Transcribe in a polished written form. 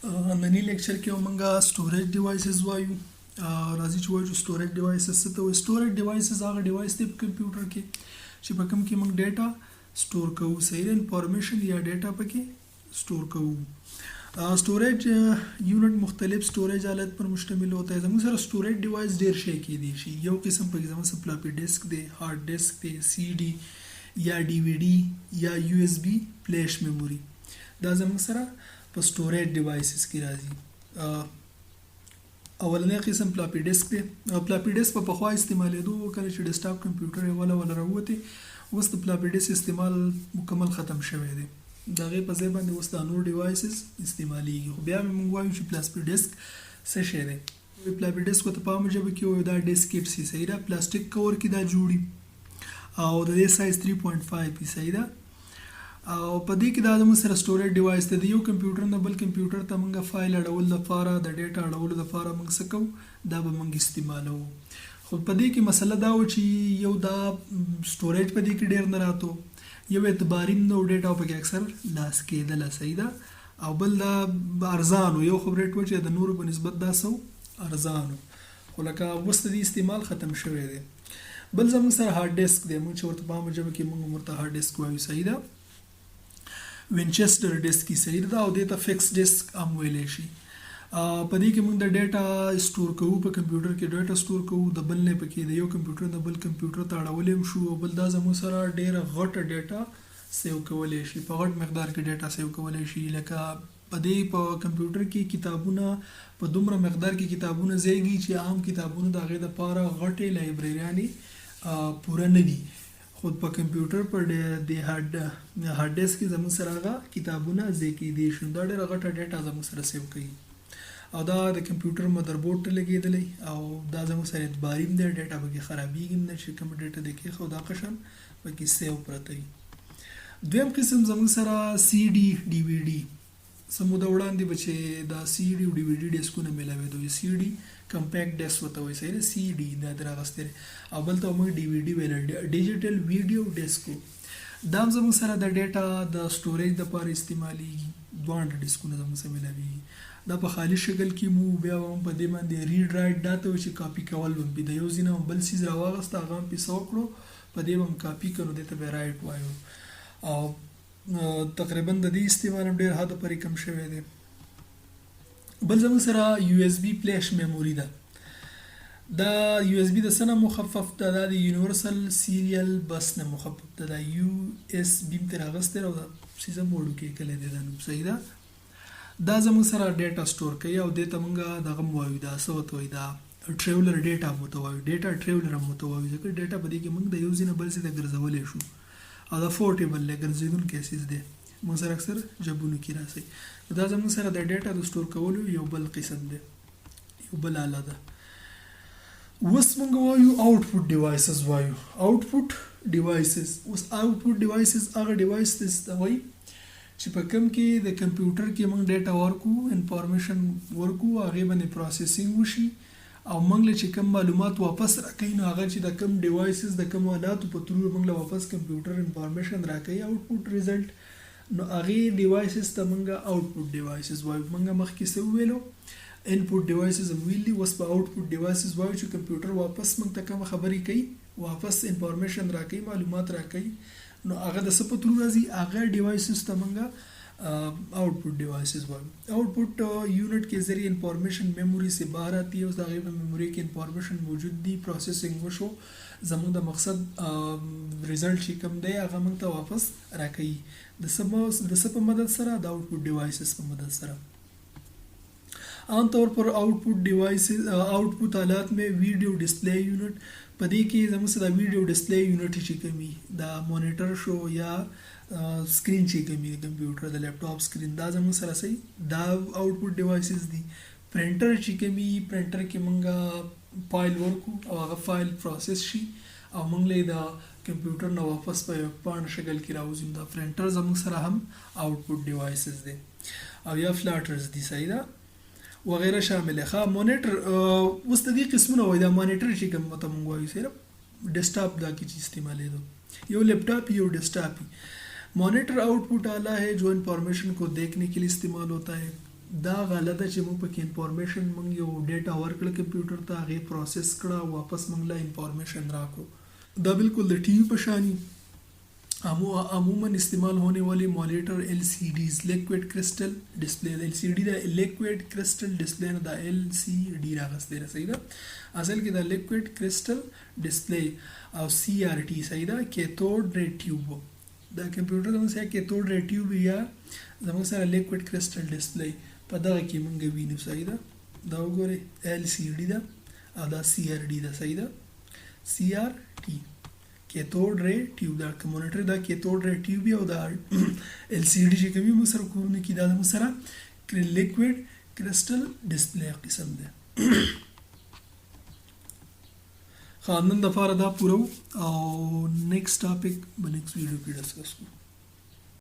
ننني لیکچر کې موږ سټوریج ډیوایسز وایو. راځي چې وایو سټوریج ډیوایسز څه ته وایي. سټوریج ډیوایسز هغه ډیوایس دی په کمپیوټر کې چې په کوم کې موږ ډیټا سټور کوو، صحیح انفارمیشن یا ډیټا پکې سټور کوو. Storage unit मुख्तलिफ स्टोरेज आलत पर मुश्तमिल होता है. ज़मीन सर स्टोरेज डिवाइस ढेर शे की दी शी यो किस्म पर ज़मीन से फ्लॉपी डिस्क दे, हार्ड डिस्क दे, CD या DVD या USB फ्लैश मेमोरी दा ज़मीन सर पर स्टोरेज डिवाइसेस की राजी. अवलने किस्म फ्लॉपी डिस्क दे. फ्लॉपी डिस्क पर पखवा इस्तेमाल दो कल डेस्कटॉप कंप्यूटर वाला रहुते वस्त फ्लॉपी डिस्क इस्तेमाल मुकम्मल ख़त्म शवे दे. دا غي په ځای باندې اوس د نور ډیوایسز استعماليږي. خو بیا موږ وایو چې فلوپي ډیسک څه شی دی. فلوپي ډیسک ته په عامه ژبه کې وایو دا ډیسکټ سي، صحیح ده. پلاستیک کور کې دا جوړي او د دې سایز 3.5 پی، صحیح ده. او په دې کې دا زموږ سره سټوریج ډیوایس ته د یو کمپیوټر نه بل کمپیوټر ته موږ فایل اړول لپاره د ډیټا اړول لپاره موږ څه کوو، دا به موږ استعمالو. خو په دې کې مسله دا و چې یو دا سټوریج په دې کې ډیر نه راتو، یو اعتباري نو ډیټا په کې اکثر لاس کېدل، صحیح ده. او بل دا ارزانو یو خبرې ټول چې د نورو په نسبت دا سو ارزانو، خو لکه وسته دي استعمال ختم شوی دی. بل زموږ سره هارد ډیسک دی، موږ چې ورته په عامه ژبه کې موږ ورته هارد ډیسک وایو، صحیح ده. وینچسټر ډیسک کی صحیح ده او دې ته فکس ډیسک هم ویلی شي. په دې کې موږ د ډیټا سټور کوو، په کمپیوټر کې ډیټا سټور کوو، د بل نه پکې د یو کمپیوټر نه بل کمپیوټر ته اړولی هم شو. او بل دا زموږ سره ډېره غټه ډیټا سیو کولی شي، په غټ مقدار کې ډیټا سیو کولی شي. لکه په دې په کمپیوټر کې کتابونه په دومره مقدار کې کتابونه ځایږي چې عام کتابونه د هغې دپاره غټې لایبرریانې پوره نه دي. خو په کمپیوټر په د هارد ډیسک کې زموږ سره هغه کتابونه ځای کېدی شي. دا ډېره غټه ډیټا زموږ سره سیو کوي او دا د کمپیوټر مدربورډ ته لګېدلی او دا زموږ سره اعتباري هم دی، ډیټا پکې خرابېږي نه چې کوم ډیټا دی کې خو دا قشن پکې سیو پرته وي. دویم قسم زموږ سره CD DVD سموده وړاندې به چې دا CD او DVD ډیسکونه میلاوېدو. CD کمپیکټ ډیسک ورته وایي، صحیح ده. CD دا در اخیستی او بل ته موږ DVD ویل، ډیجیټل ویډیو ډیسکو. دا هم زموږ سره د ډیټا د سټوریج دپاره استعمالیږي. دواړه ډیسکونه زموږ سره میلاوېږي. دا په خالی شکل کې مو بیا هم په دې باندې ریډ رایټ دا ته چې کاپي کول هم د یو ځای نه بل څیز راواغسته هغه هم پیسه وکړو په دې به هم کاپي کړو، دې ته به رایټ وایو. او تقریبا د دې استعمال هم ډېر حده پورې کم شوی دی. بل زموږ سره USB فلیش میموري ده. دا USB د څه نه مخفف ده؟ دا د یونیورسل سیریل بس نه مخفف ده. دا USB م ترې راغستی او دا څیز هم وړوکی کلی دی دا نوم، صحیح ده. دا زموږ سره ډیټا سټور کوي او دې ته موږ دغه هم وایو، دا څه ورته وایي، دا ټریولر ډیټا هم ورته وایو، ډیټا ټریولر هم ورته وایو ځکه ډیټا په دې کې موږ د یو ځای نه بل ځای ته ګرځولی شو او دا پورټیبل دی، ګرځېدونکی څیز دی، موږ سره اکثر جبونو کې راسي. دا زموږ سره د ډیټا د سټور کولو یو بل قسم دی، یو بل آله ده. اوس موږ وایو آوټپوټ ډیوایسز وایو. آوټپوټ ډیوایسز، اوس آوټپوټ ډیوایسز هغه ډیوایس ته وایي چې په کوم کې د کمپیوټر کې موږ ډیټا ورکو، انفارمیشن ورکو، هغې باندې پروسیسینګ وشي او موږ له چې کوم معلومات واپس راکوي نو هغه چې د کوم ډیوایسز د کوم آلاتو په ترور موږ له واپس کمپیوټر انفارمیشن راکوي آوټپوټ ریزلټ، نو هغې ډیوایسز ته موږ آوټپوټ ډیوایسز وایو. موږ مخکې څه وویلو انپوټ ډیوایسز هم ویل دي، اوس په آوټپوټ ډیوایسز وایو چې کمپیوټر واپس موږ ته کوم خبرې کوي، واپس انفارمیشن راکوي، معلومات راکوي، نو هغه د څه په ترور راځي، هغه ډیوایسز ته موږ आउटपुट डिवाइसेस वाले. आउटपुट यूनिट के ज़रिए इंफॉर्मेशन मेमोरी से बाहर आती है, उस दागे में मेमोरी की इंफॉर्मेशन मौजूद दी, प्रोसेसिंग वशो ज़मूदा मकसद रिजल्ट शी कम दे आगा मंगता वापस रखी द सब मदद सरा द आउटपुट डिवाइसेस पर मदद सरा. आमतौर पर आउटपुट डिवाइसेस आउटपुट आलात में वीडियो डिस्प्ले यूनिट पदी की ज़मूद से द वीडियो डिस्प्ले यूनिट ही कमी द मॉनिटर शो या स्क्रीन چې کومي د کمپیوټر د لپټاپ سکرین دا زموږ سره صحیح دا آوټپوټ ډیوایسز دي. پرنټر چې کومي پرنټر کې موږ فایل ورکو او هغه فایل پروسس شي او موږ له دا کمپیوټر نه واپس په پاڼه شکل کې راوځي. دا پرنټر زموږ سره هم آوټپوټ ډیوایسز دي او یا فلاټرز دي، صحیح ده، وغیره شامل ښه. مونیټر اوس د دې قسمونه وایي. دا مونیټر چې کوم ته موږ وایو صرف ډیسکټاپ دا کې چې استعمالېدو، یو لپټاپ یو ډیسکټاپ. मॉनिटर आउटपुट आला है जो इंफॉर्मेशन को देखने के लिए इस्तेमाल होता है. دا غلطه چې موږ پکې انفارمیشن موږ یو ډیټا ورکړه کمپیوټر ته هغه پروسس کړه واپس موږ له انفارمیشن راکړو دا بالکل د ټي وی په شانی عموما استعمال होने वाले monitor LCDs liquid crystal display LCD دا liquid crystal display نه دا LCD راغسته نه صحیح ده اصل کې دا लिक्विड क्रिस्टल डिस्प्ले او CRT صحیح ده کیتود ری ټیوب دا کمپیوټر زموږ سره کیتود ری ټیوب یا زموږ سره लिक्विड क्रिस्टल डिस्प्ले په دغه کې مونږ وینو صحیح ده دا وګورئ LCD دا او دا CRT دا صحیح ده CRT کیتود ری ټیوب دا مونیټر دا کیتود ری ټیوب او دا LCD چې کومي مو سره کورونه کې دا مو سره لیکوډ کرسټل ډسپلی قسم ده خاندن د فار دا پورو او نیکسٹ ټاپک په نیکسٹ ویډیو کې ډسکس کوو